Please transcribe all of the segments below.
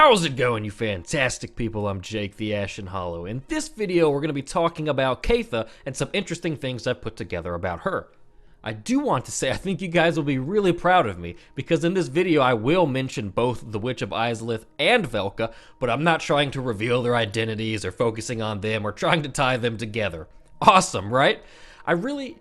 How's it going, you fantastic people? I'm Jake the Ashen Hollow. In this video, we're going to be talking about Caitha and some interesting things I've put together about her. I do want to say I think you guys will be really proud of me, because in this video I will mention both the Witch of Izalith and Velka, but I'm not trying to reveal their identities or focusing on them or trying to tie them together. Awesome, right? I've really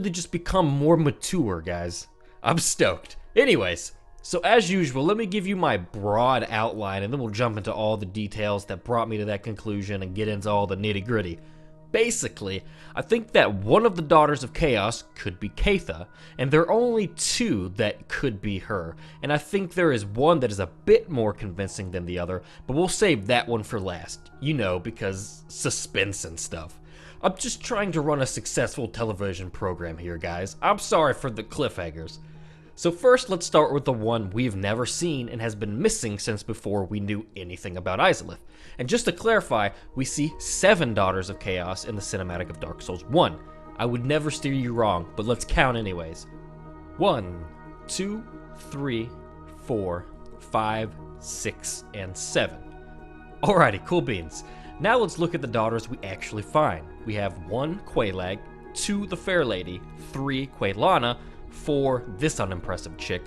just become more mature, guys. I'm stoked. Anyways, so as usual, let me give you my broad outline and then we'll jump into all the details that brought me to that conclusion and get into all the nitty-gritty. Basically, I think that one of the Daughters of Chaos could be Caitha, and there are only two that could be her, and I think there is one that is a bit more convincing than the other, but we'll save that one for last, you know, because suspense and stuff. I'm just trying to run a successful television program here, guys. I'm sorry for the cliffhangers. So first, let's start with the one we've never seen and has been missing since before we knew anything about Izalith. And just to clarify, we see 7 Daughters of Chaos in the cinematic of Dark Souls 1. I would never steer you wrong, but let's count anyways. 1, 2, 3, 4, 5, 6, and 7. Alrighty, cool beans. Now let's look at the daughters we actually find. We have 1 Quelaag, 2 the Fair Lady, 3 Quaylana, 4 this unimpressive chick,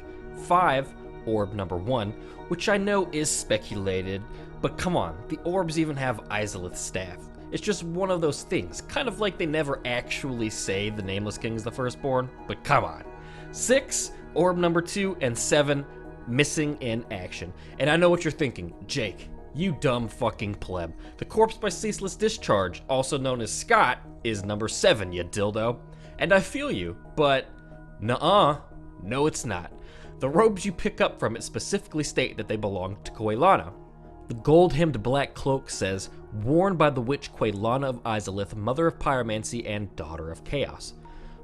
5 Orb number 1, which I know is speculated, but come on, the orbs even have Izalith's staff. It's just one of those things, kind of like they never actually say the Nameless King is the firstborn, but come on. 6 Orb number 2, and 7 missing in action. And I know what you're thinking, Jake, you dumb fucking pleb. The corpse by ceaseless discharge, also known as Scott, is number 7, you dildo. And I feel you, but nuh-uh, no it's not. The robes you pick up from it specifically state that they belong to Quaylana. The gold-hemmed black cloak says, worn by the witch Quaylana of Izalith, mother of pyromancy and daughter of chaos.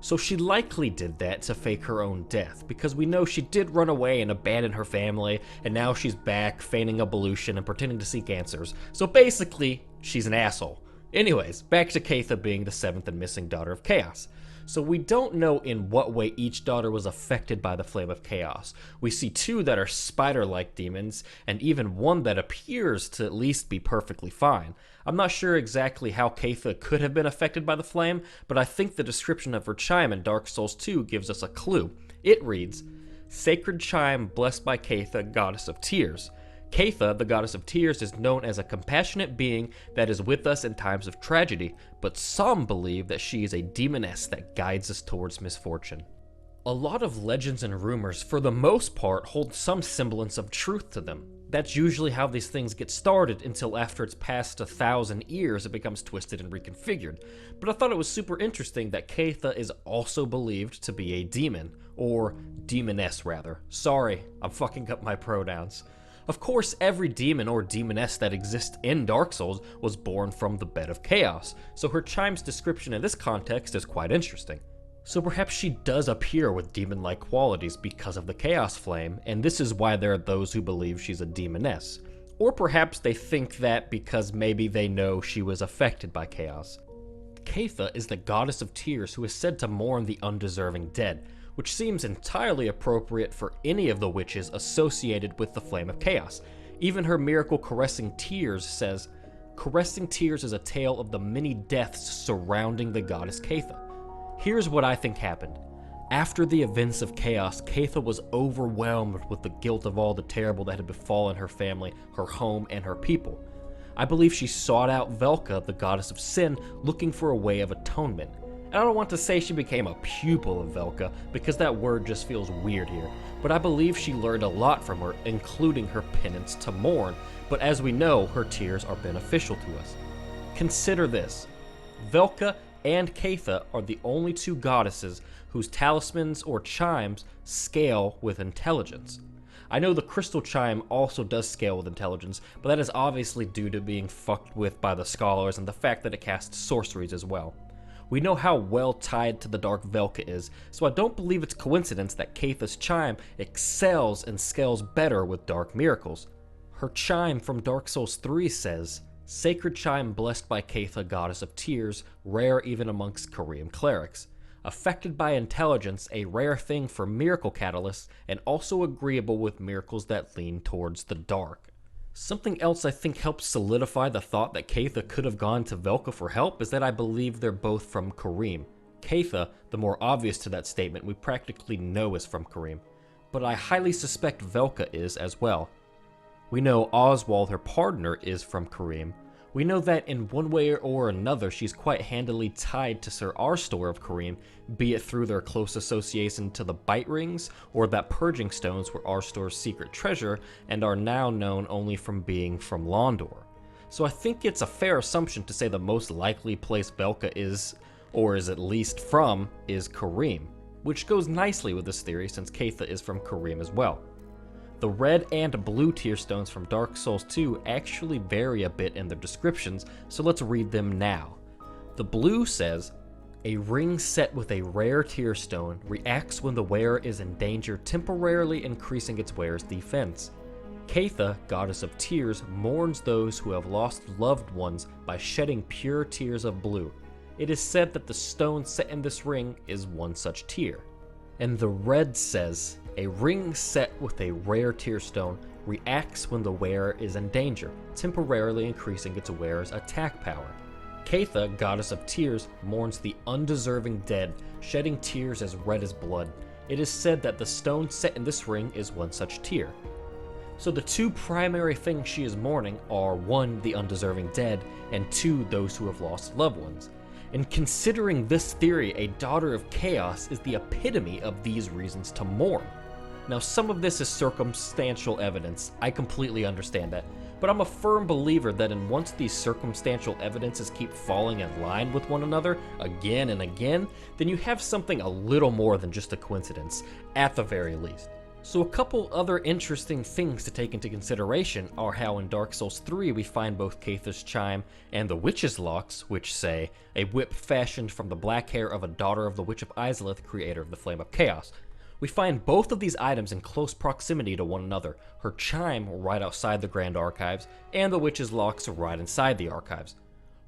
So she likely did that to fake her own death, because we know she did run away and abandon her family, and now she's back feigning evolution and pretending to seek answers. So basically, she's an asshole. Anyways, back to Caitha being the 7th and missing Daughter of Chaos. So we don't know in what way each daughter was affected by the Flame of Chaos. We see 2 that are spider-like demons, and even 1 that appears to at least be perfectly fine. I'm not sure exactly how Caitha could have been affected by the flame, but I think the description of her chime in Dark Souls 2 gives us a clue. It reads, Sacred chime blessed by Caitha, goddess of tears. Caitha, the goddess of tears, is known as a compassionate being that is with us in times of tragedy, but some believe that she is a demoness that guides us towards misfortune. A lot of legends and rumors, for the most part, hold some semblance of truth to them. That's usually how these things get started until after it's passed 1,000 years it becomes twisted and reconfigured. But I thought it was super interesting that Caitha is also believed to be a demon, or demoness rather. Sorry, I'm fucking up my pronouns. Of course, every demon or demoness that exists in Dark Souls was born from the bed of chaos, so her chime's description in this context is quite interesting. So perhaps she does appear with demon-like qualities because of the Chaos Flame, and this is why there are those who believe she's a demoness. Or perhaps they think that because maybe they know she was affected by chaos. Caitha is the goddess of tears who is said to mourn the undeserving dead, which seems entirely appropriate for any of the witches associated with the Flame of Chaos. Even her miracle Caressing Tears says, Caressing Tears is a tale of the many deaths surrounding the goddess Caitha. Here's what I think happened. After the events of chaos, Caitha was overwhelmed with the guilt of all the terrible that had befallen her family, her home, and her people. I believe she sought out Velka, the goddess of sin, looking for a way of atonement. And I don't want to say she became a pupil of Velka, because that word just feels weird here, but I believe she learned a lot from her, including her penance to mourn, but as we know, her tears are beneficial to us. Consider this. Velka and Caitha are the only 2 goddesses whose talismans or chimes scale with intelligence. I know the crystal chime also does scale with intelligence, but that is obviously due to being fucked with by the scholars and the fact that it casts sorceries as well. We know how well tied to the Dark Velka is, so I don't believe it's coincidence that Caitha's chime excels and scales better with dark miracles. Her chime from Dark Souls 3 says, Sacred chime blessed by Caitha, goddess of tears, rare even amongst Korean clerics. Affected by intelligence, a rare thing for miracle catalysts, and also agreeable with miracles that lean towards the dark. Something else I think helps solidify the thought that Caitha could have gone to Velka for help is that I believe they're both from Kareem. Caitha, the more obvious to that statement, we practically know is from Kareem, but I highly suspect Velka is as well. We know Oswald, her partner, is from Kareem. We know that in one way or another she's quite handily tied to Sir Arstor of Kareem, be it through their close association to the Bite Rings, or that purging stones were Arstor's secret treasure and are now known only from being from Londor. So I think it's a fair assumption to say the most likely place Velka is, or is at least from, is Kareem, which goes nicely with this theory since Caitha is from Kareem as well. The red and blue tear stones from Dark Souls 2 actually vary a bit in their descriptions, so let's read them now. The blue says, a ring set with a rare tear stone reacts when the wearer is in danger, temporarily increasing its wearer's defense. Caitha, goddess of tears, mourns those who have lost loved ones by shedding pure tears of blue. It is said that the stone set in this ring is one such tear. And the red says, a ring set with a rare tear stone reacts when the wearer is in danger, temporarily increasing its wearer's attack power. Caitha, goddess of tears, mourns the undeserving dead, shedding tears as red as blood. It is said that the stone set in this ring is one such tear. So the two primary things she is mourning are 1, the undeserving dead, and 2, those who have lost loved ones. And considering this theory, a daughter of chaos is the epitome of these reasons to mourn. Now, some of this is circumstantial evidence, I completely understand that, but I'm a firm believer that once these circumstantial evidences keep falling in line with one another again and again, then you have something a little more than just a coincidence, at the very least. So a couple other interesting things to take into consideration are how in Dark Souls 3 we find both Caitha's chime and the witch's locks, which say, a whip fashioned from the black hair of a daughter of the Witch of Izalith, creator of the Flame of Chaos. We find both of these items in close proximity to one another, her chime right outside the Grand Archives, and the witch's locks right inside the archives.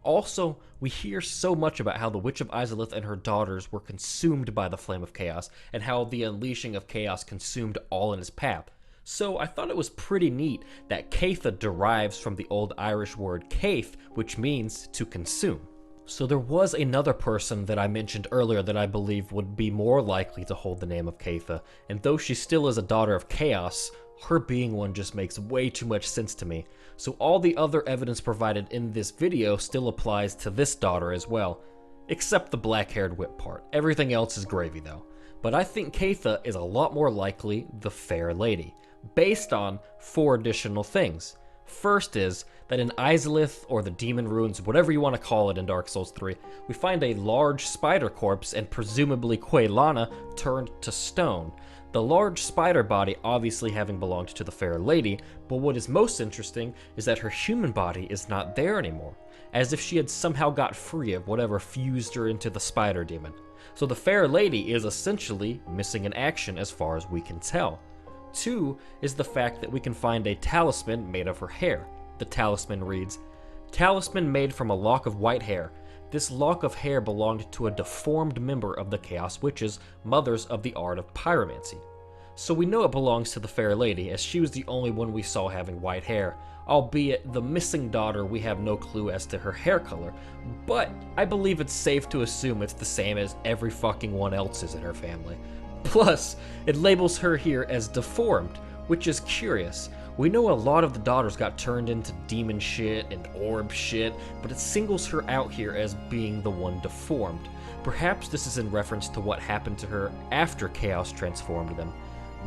Also, we hear so much about how the Witch of Izalith and her daughters were consumed by the Flame of Chaos, and how the unleashing of chaos consumed all in its path. So I thought it was pretty neat that Caitha derives from the old Irish word caith, which means to consume. So there was another person that I mentioned earlier that I believe would be more likely to hold the name of Caitha, and though she still is a daughter of chaos, her being one just makes way too much sense to me. So all the other evidence provided in this video still applies to this daughter as well, except the black-haired whip part. Everything else is gravy though. But I think Caitha is a lot more likely the Fair Lady, based on 4 additional things. First is that in Izalith, or the Demon Ruins, whatever you want to call it in Dark Souls 3, we find a large spider corpse and presumably Quaylana turned to stone. The large spider body obviously having belonged to the Fair Lady, but what is most interesting is that her human body is not there anymore, as if she had somehow got free of whatever fused her into the spider demon. So the Fair Lady is essentially missing in action as far as we can tell. 2 is the fact that we can find a talisman made of her hair. The talisman reads, "Talisman made from a lock of white hair. This lock of hair belonged to a deformed member of the Chaos Witches, mothers of the art of pyromancy." So we know it belongs to the Fair Lady, as she was the only one we saw having white hair, albeit the missing daughter we have no clue as to her hair color, but I believe it's safe to assume it's the same as every fucking one else's in her family. Plus, it labels her here as deformed, which is curious. We know a lot of the daughters got turned into demon shit and orb shit, but it singles her out here as being the one deformed. Perhaps this is in reference to what happened to her after Chaos transformed them.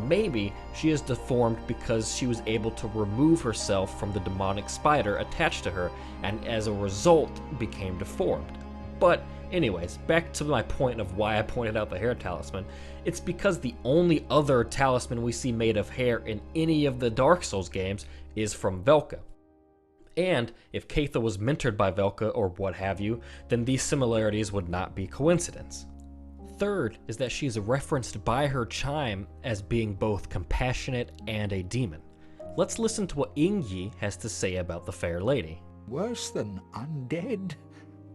Maybe she is deformed because she was able to remove herself from the demonic spider attached to her, and as a result became deformed. But anyways, back to my point of why I pointed out the hair talisman. It's because the only other talisman we see made of hair in any of the Dark Souls games is from Velka. And if Caitha was mentored by Velka or what have you, then these similarities would not be coincidence. Third is that she's referenced by her chime as being both compassionate and a demon. Let's listen to what Ingyi has to say about the Fair Lady. Worse than undead,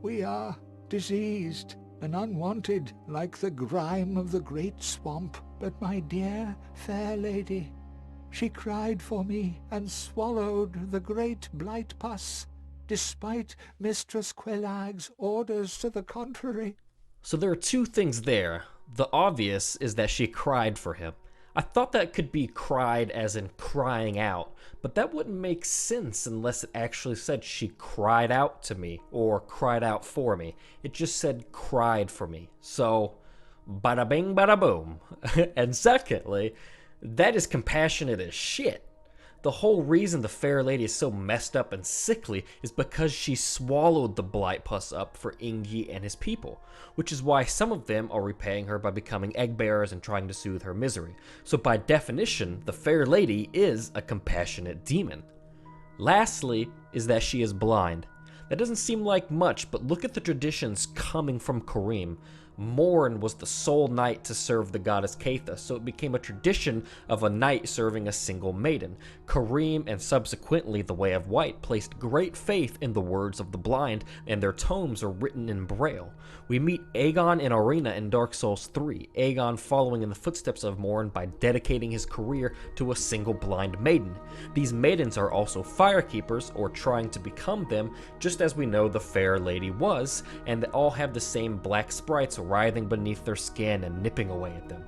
we are diseased and unwanted, like the grime of the great swamp. But my dear fair lady, She cried for me and swallowed the great blight pus, despite Mistress Quellag's orders to the contrary. So there are two things there. The obvious is that she cried for him. I thought that could be cried as in crying out, but that wouldn't make sense unless it actually said she cried out to me or cried out for me. It just said cried for me. So, bada bing, bada boom. And secondly, that is compassionate as shit. The whole reason the fair lady is so messed up and sickly is because she swallowed the blight pus up for Ingi and his people, which is why some of them are repaying her by becoming egg bearers and trying to soothe her misery. So by definition, the fair lady is a compassionate demon. Lastly is that she is blind. That doesn't seem like much, but look at the traditions coming from Kareem. Morn was the sole knight to serve the goddess Caitha, so it became a tradition of a knight serving a single maiden. Kareem and subsequently the Way of White placed great faith in the words of the blind, and their tomes are written in Braille. We meet Aegon in Arena in Dark Souls 3, Aegon following in the footsteps of Morn by dedicating his career to a single blind maiden. These maidens are also firekeepers, or trying to become them, just as we know the fair lady was, and they all have the same black sprites writhing beneath their skin and nipping away at them.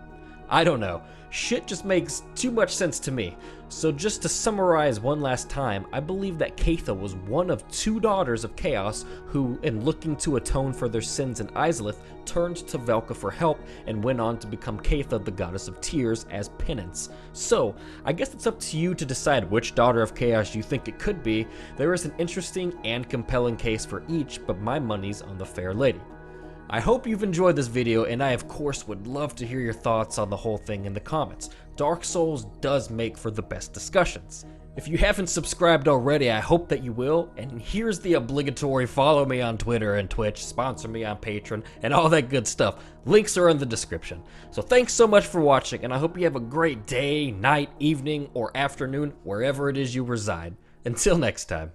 I don't know, shit just makes too much sense to me. So just to summarize one last time, I believe that Caitha was one of two daughters of Chaos who, in looking to atone for their sins in Izalith, turned to Velka for help and went on to become Caitha, the goddess of tears, as penance. So, I guess it's up to you to decide which daughter of Chaos you think it could be. There is an interesting and compelling case for each, but my money's on the fair lady. I hope you've enjoyed this video, and I of course would love to hear your thoughts on the whole thing in the comments. Dark Souls does make for the best discussions. If you haven't subscribed already, I hope that you will, and here's the obligatory follow me on Twitter and Twitch, sponsor me on Patreon, and all that good stuff. Links are in the description. So thanks so much for watching, and I hope you have a great day, night, evening, or afternoon, wherever it is you reside. Until next time.